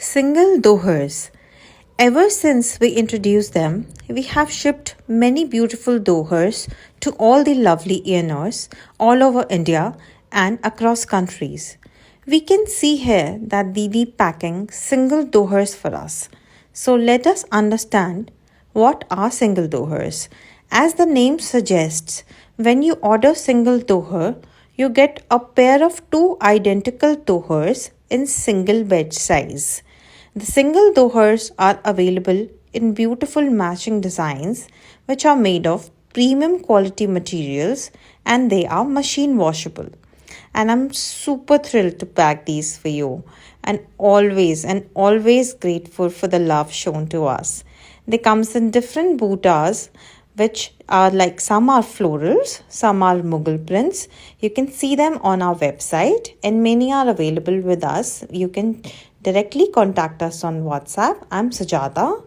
Single Dohars. Ever since we introduced them, we have shipped many beautiful Dohars to all the lovely ENers all over India and across countries. We can see here that Didi packing single Dohars for us. So let us understand what are single Dohars. As the name suggests, when you order single Dohar, you get a pair of two identical Dohars in single bed size. The single Dohars are available in beautiful matching designs which are made of premium quality materials and they are machine washable. And I'm super thrilled to pack these for you and always grateful for the love shown to us. They comes in different bootas which are like some are florals, some are Mughal prints. You can see them on our website and many are available with us. You can directly contact us on WhatsApp. I'm Sujata.